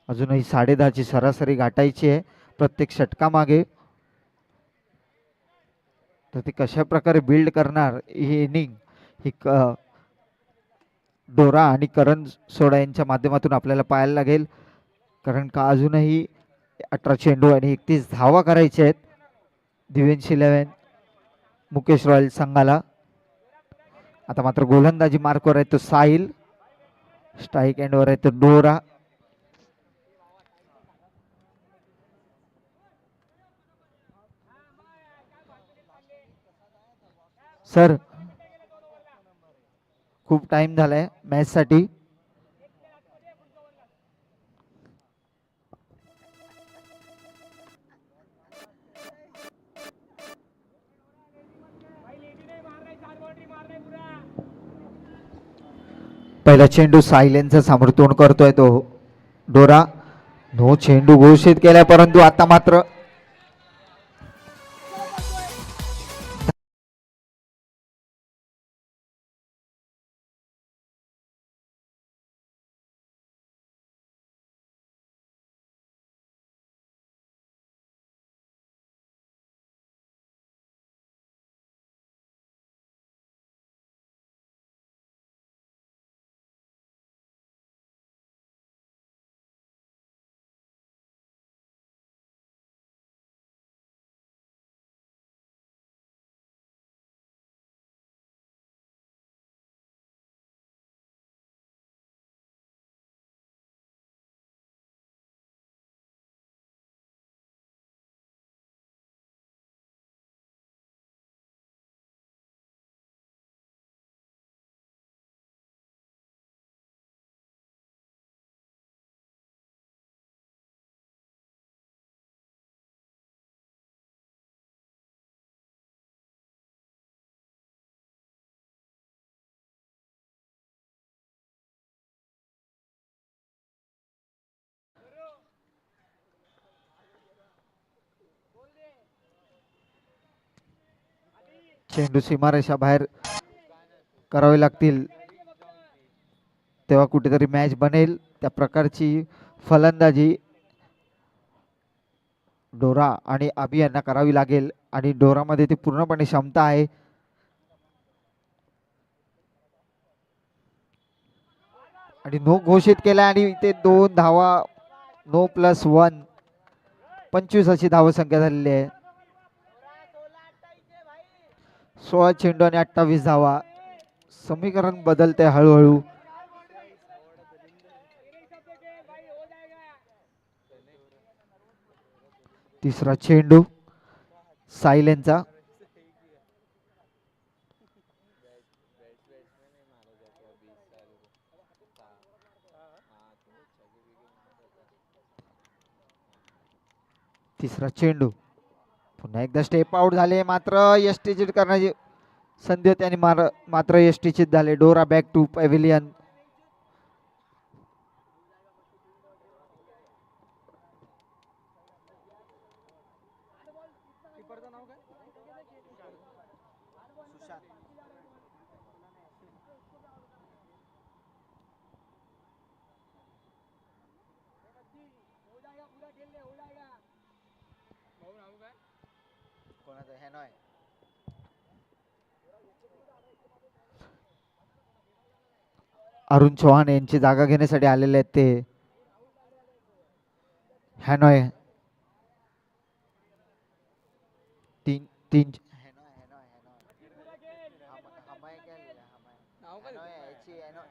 अजूनही 10.5ची सरासरी गाठायची आहे प्रत्येक षटकामागे. तर ती कशा प्रकारे बिल्ड करणार ही इनिंग ही डोरा आणि करण सोडा यांच्या माध्यमातून आपल्याला पाहायला लागेल. कारण का अजूनही 18 चेंडू आणि 31 धावा करायच्या आहेत दिव्यांश 11 मुकेश रॉयल संघाला. आता मात्र गोलंदाजी मार्कवर आहे तो साहिल. स्ट्राईक एंडवर आहे तो डोरा. सर खूप टाइम झालाय मॅच साठी. पहिला चेंडू साहिल यांचा समर्थन करतोय तो डोरा. नो चेंडू घोषित केलाय, परंतु आता मात्र चेंडू सीमारेषा बाहेर करावे लागतील, तेव्हा कुठेतरी मॅच बनेल. त्या प्रकारची फलंदाजी डोरा आणि अभि यांना करावी लागेल आणि डोरामध्ये ती पूर्णपणे क्षमता आहे. आणि नो घोषित केला आणि इथे 2 धावा, नो +1, 25 अशी धावसंख्या झालेली आहे. 16 चेंडू आणि 28 धावा. समीकरण बदलते हळूहळू. तिसरा चेंडू साहिल यांचा. तिसरा चेंडू पुन्हा एकदा स्टेप आउट झाले, मात्र एसटी चिट करण्याची संधी होती आणि मात्र एसटी चिट झाले. डोरा बॅक टू पॅव्हिलियन. कीपरचं नाव काय? सुशांत. भाऊ नाव काय? कोणाचं हॅनॉय? अरुण चव्हाण यांची जागा घेण्यासाठी आलेले आहेत ते. हॅनॉय तीन तीन हॅनॉय हॅनॉय हमाय काय लिहिलं? नाव काय? हॅनॉय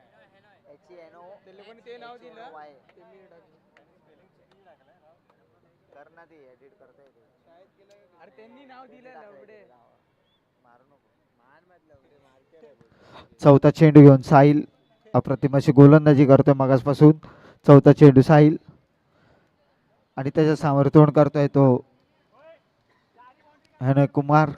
ते लोकांनी ते नाव दिलं वाय. ते मी टाकलं. कर ना, ती एडिट करता येते. अरे त्यांनी नाव दिलं लवडे. मारू नको. चौथा चेंडू घेऊन साहिल अप्रतिम अशी गोलंदाजी करतोय मगासपासून. चौथा चेंडू साहिल आणि त्याच्या समोर तोंड करतोय तो हॅनॉय कुमार.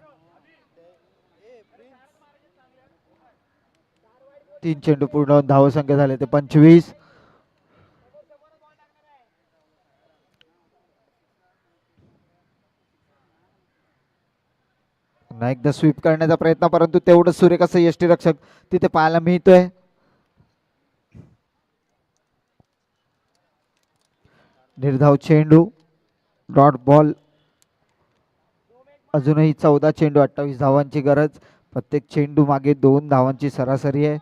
3 चेंडू पूर्ण, धावसंख्या झाले ते 25. पुन्हा एकदा स्वीप करण्याचा प्रयत्न, परंतु तेवढं सुरेख असं यष्टी रक्षक तिथे पाहायला मिळतोय. निर्धाव चेंडू, डॉट बॉल. अजूनही 14 चेंडू 28 धावांची गरज. प्रत्येक चेंडू मागे 2 धावांची सरासरी आहे.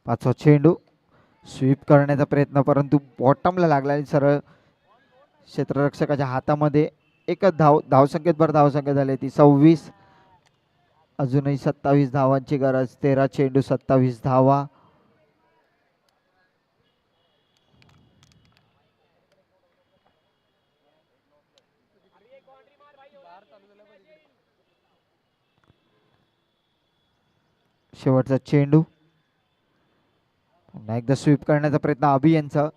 पाचवा चेंडू स्वीप करण्याचा प्रयत्न, परंतु बॉटमला लागला आणि सरळ क्षेत्ररक्षकाच्या हातामध्ये. एकच धावसंख्येत भर धावसंख्या झाली ती 26. अजूनही 27 धावांची गरज. 13 चेंडू 27 धावा. शेवटचा चेंडू पुन्हा एकदा स्वीप करण्याचा प्रयत्न अभि यांचा,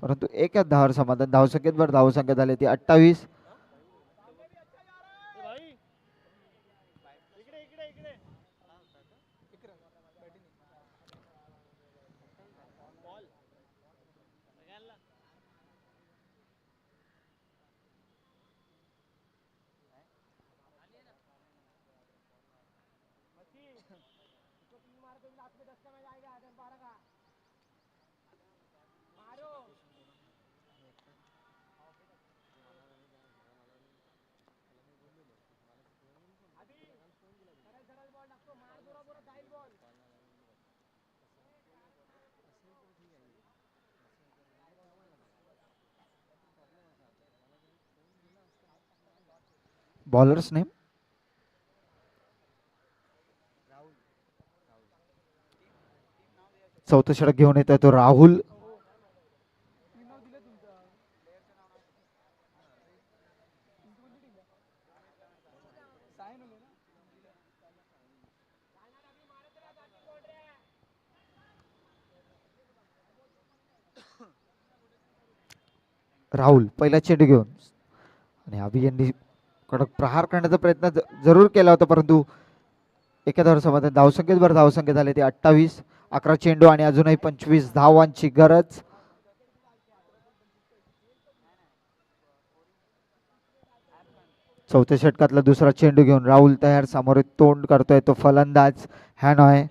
परंतु एकच धावावर समाधान. धावसंख्येत भर धावसंख्या झाली ती 28. बॉलर्स नेम चौथं षटक घेऊन येतोय तो राहुल. राहुल पहिला चेंडू घेऊन आणि अभि यांनी कडक प्रहार करण्याचा प्रयत्न जरूर केला होता, परंतु एका धावसंख्येत धावसंख्येत धावसंख्येत आले ते 28. 11 चेंडू आणि अजूनही 25 धावांची गरज. चौथ्या षटकातला दुसरा चेंडू घेऊन राहुल तयार. समोर तोंड करतोय तो फलंदाज हॅनॉय.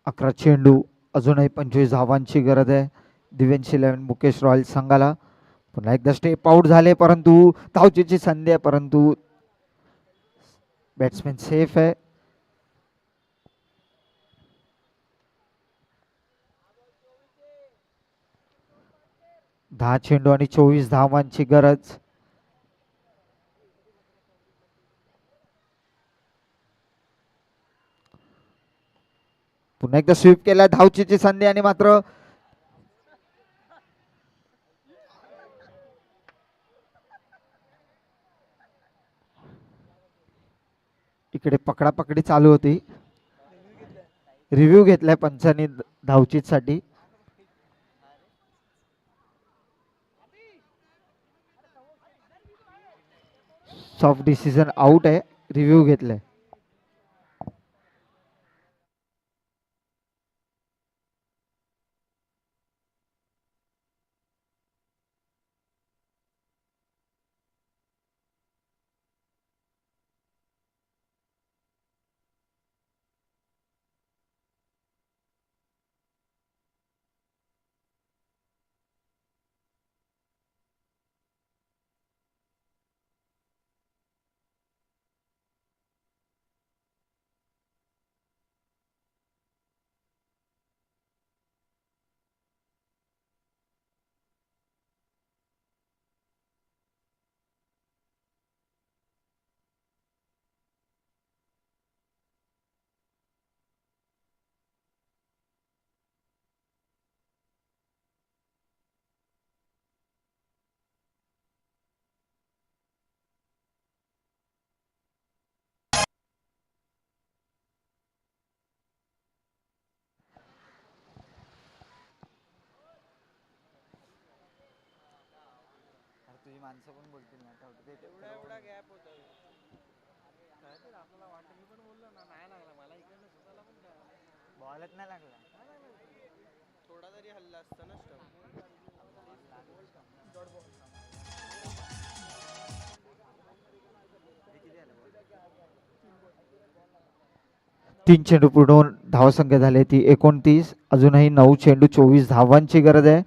अकरा चेंडू अजूनही 25 धावांची गरज आहे दिव्यांश 11 मुकेश रॉयल संघाला. पुन्हा एकदा स्टेप आउट झाले, परंतु धावचीची संधी आहे, परंतु बॅट्समॅन सेफ आहे. 10 चेंडू आणि 24 धावांची गरज. पुन्हा एकदा स्वीप केला, धावचीची संधी आणि मात्र इकडे पकडापकडी चालू होती. रिव्ह्यू घेतलाय पंचांनी धावचीत साठी. सॉफ्ट डिसिजन आउट आहे, रिव्ह्यू घेतलाय. तुझी माणसं पण बोलतील ना एवढा गॅप होता. आपल्याला वाटतं, मी पण बोललो ना, नाही लागला मला इकडनं स्वतःला पण बॉलच नाही लागला. थोडा तरी हल्ला असता ना स्टंप. 3 चेंडू पूर्ण धावसंख्या झाली ती 29. अजूनही 9 चेंडू 24 धावांची गरज आहे.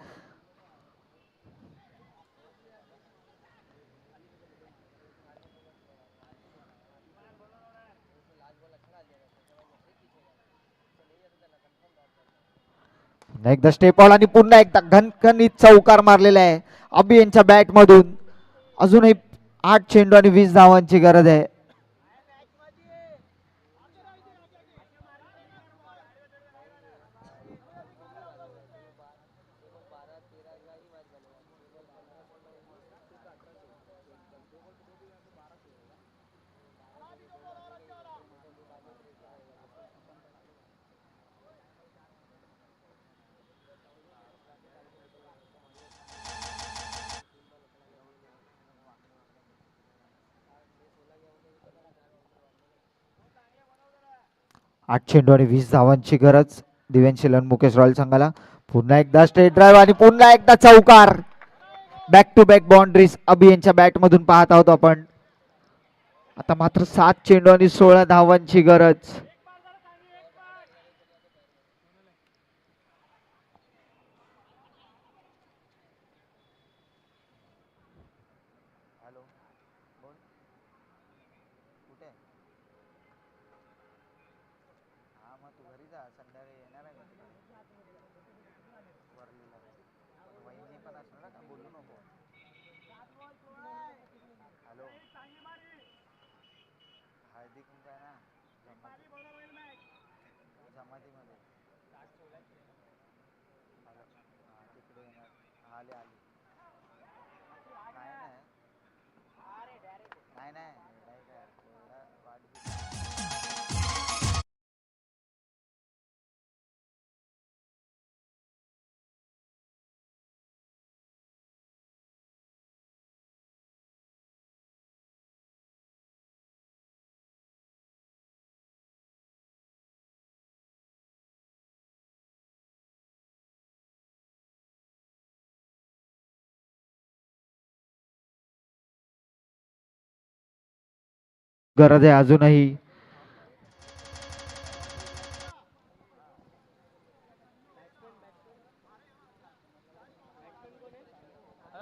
एकदा स्टेप आउट आणि पुन्हा एकदा घनघणीत चौकार मारलेला आहे अभि यांच्या बॅट मधून. अजूनही 8 चेंडू आणि 20 धावांची गरज आहे. 8 चेंडू आणि 20 धावांची गरज दिव्यांशी आणि मुकेश रॉयल संघाला. पुन्हा एकदा स्ट्रेट ड्राईव्ह आणि पुन्हा एकदा चौकार. बॅक टू बॅक बाउंड्रीज अभि यांच्या बॅट मधून पाहत आहोत आपण. आता मात्र 7 चेंडू आणि 16 धावांची गरज. हॅलो बोल कुठे आहे? हां मग तू घरी जा, संध्याकाळी येणार आहे मी तिकडे वरलीला. पण वहिनी पण असणार का, बोलू नको. हॅलो हळदी कुंकू आहे ना जमातीमध्ये. हॅलो हां तिकडे येणार. आले आले. नाही नाही नाही नाही नाही काय एवढा वाढदिवस. गरज आहे अजूनही.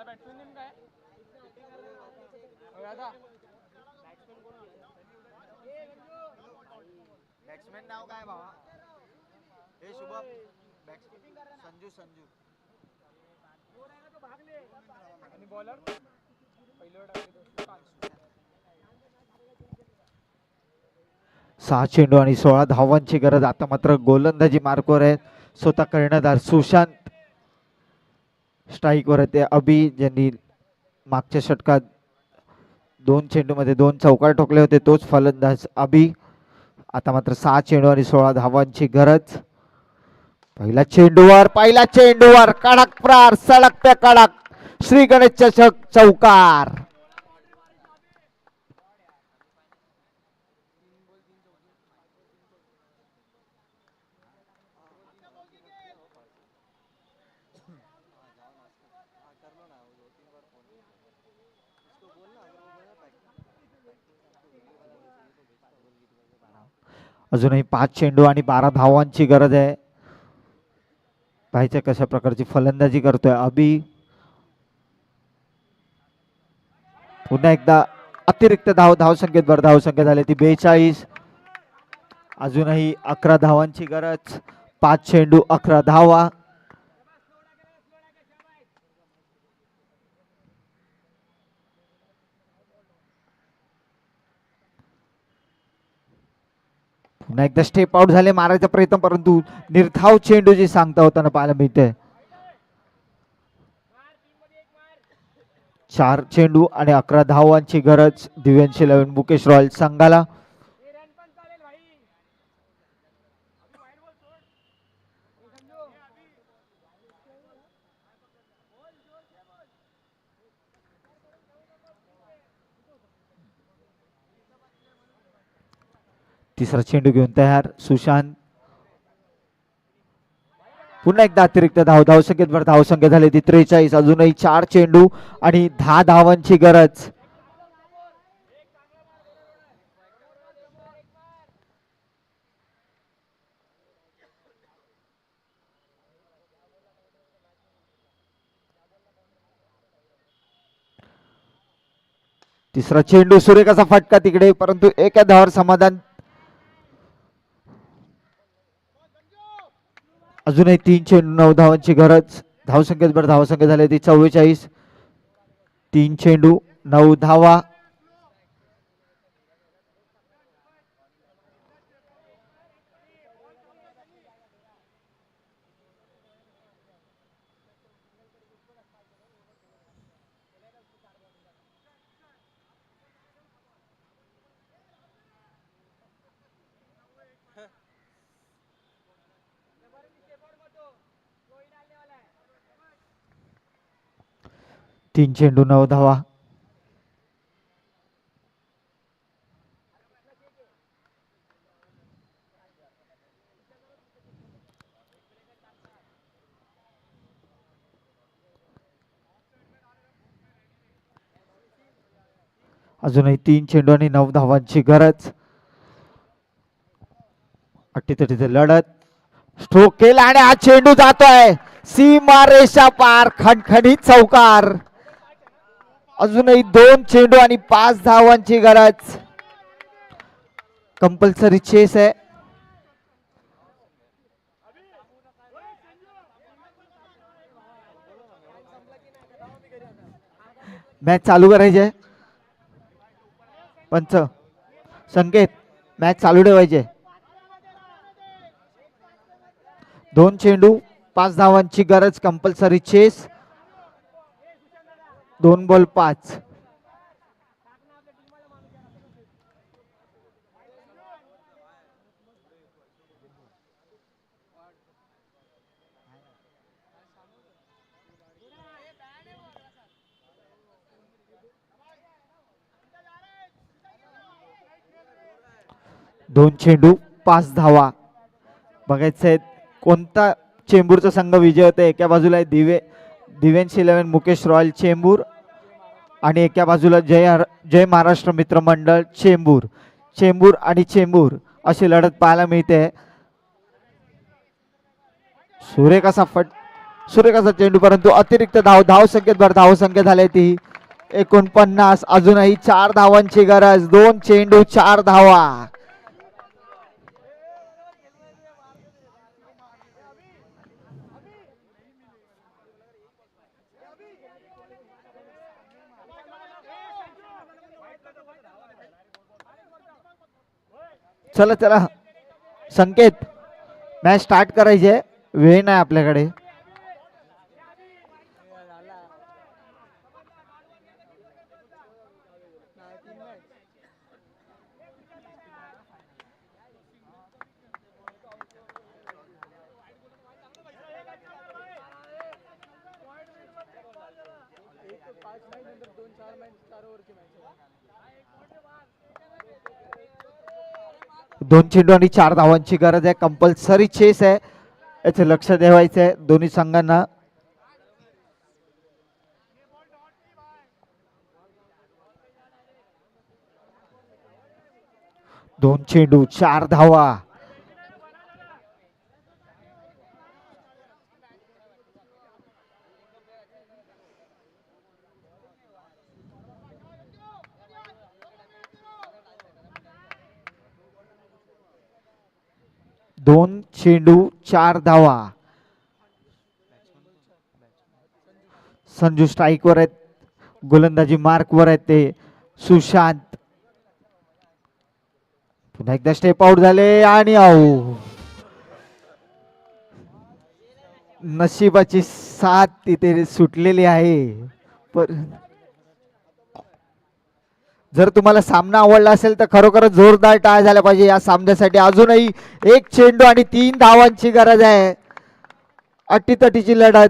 बॅट्समॅन नेम काय दादा? बॅट्समॅन नाव काय भावा? हे शुभम संजू संजू. आणि बॉलर पहिलं टाकले 6 चेंडू आणि 16 धावांची गरज. आता मात्र गोलंदाजी मार्कवर आहे स्वतः कर्णधार सुशांत. स्ट्राईकवर आहे ते अभि ज्यांनी मागच्या षटकात 2 चेंडूमध्ये 2 चौकार ठोकले होते, तोच फलंदाज अभि. आता मात्र 6 चेंडू आणि 16 धावांची गरज. पहिला चेंडूवर कडक प्रहार, सडक पे कडक. श्री गणेश चषक चौकार. अजूनही 5 चेंडू आणि 12 धावांची गरज आहे. पाहायचं कशा प्रकारची फलंदाजी करतोय अभि. पुन्हा एकदा अतिरिक्त धावसंख्येत भर धावसंख्या झाली ती 42. अजूनही 11 धावांची गरज. 5 चेंडू 11 धावा. पुन्हा एकदा स्टेप आउट झाले, मारायचा प्रयत्न, परंतु निर्धाव चेंडू जी सांगता होताना पाहायला मिळते. 4 चेंडू आणि 11 धावांची गरज दिव्यांशी 11 मुकेश रॉयल संघाला. तिसरा चेंडू घेऊन तयार सुशांत. पुन्हा एकदा अतिरिक्त धावसंख्येत भर धावसंख्या झाली ती 43. अजूनही 4 चेंडू आणि 10 धावांची गरज. तिसरा चेंडू सुरेखाचा फटका तिकडे, परंतु एका धावावर समाधान. अजूनही 3 चेंडू 9 धावांची गरज. धावसंख्येत भर धावसंख्या झाली ती 44. 3 चेंडू 9 धावा. तीन चेंडू 9 धावा. अजूनही 3 चेंडू आणि 9 धावांची गरज. अटीतटीची लढत. स्ट्रोक केला आणि हा चेंडू जातोय सीमारेषा पार. खणखणीत चौकार. अजूनही 2 चेंडू आणि 5 धावांची गरज. कंपल्सरी चेस आहे. मॅच चालू करायचे. पंच संकेत मॅच चालू ठेवायचे. 2 चेंडू 5 धावांची गरज. Compulsory chess. 2 बॉल 5. दोन चेंडू 5 धावा. बघायचंय कोणता चेंबूरचा संघ विजय होते. एका बाजूला आहे दिव्यांश 11 मुकेश रॉयल चेंबूर आणि एका बाजूला जय महाराष्ट्र मित्र मंडळ चेंबूर. चेंबूर आणि चेंबूर अशी लढत पाहायला मिळते. सुरेखाचा चेंडू परंतु अतिरिक्त धाव संख्येत धाव संख्या झाली ती 49. अजूनही 4 धावांची गरज. 2 चेंडू 4 धावा. चला चला संकेत मॅच स्टार्ट करायचे. वेळ नाही आपल्याकडे. दोन चेंडू आणि 4 धावांची गरज आहे. कंपल्सरी चेस आहे. याचे लक्ष ठेवायचं आहे दोन्ही संघांना. दोन चेंडू 4 धावा. दोन चेंडू 4 धावा. संजू स्ट्राईक वर आहेत. गोलंदाजी मार्क वर आहेत ते सुशांत. पुन्हा एकदा स्टेप आउट झाले आणि आऊ. नशिबाची साथ तिथे सुटलेली आहे. जर तुम्हाला सामना आवडला असेल तर खरोखरच जोरदार टाळ झाला पाहिजे या सामन्यासाठी. अजूनही 1 चेंडू आणि 3 धावांची गरज आहे. अटीतटीची लढत.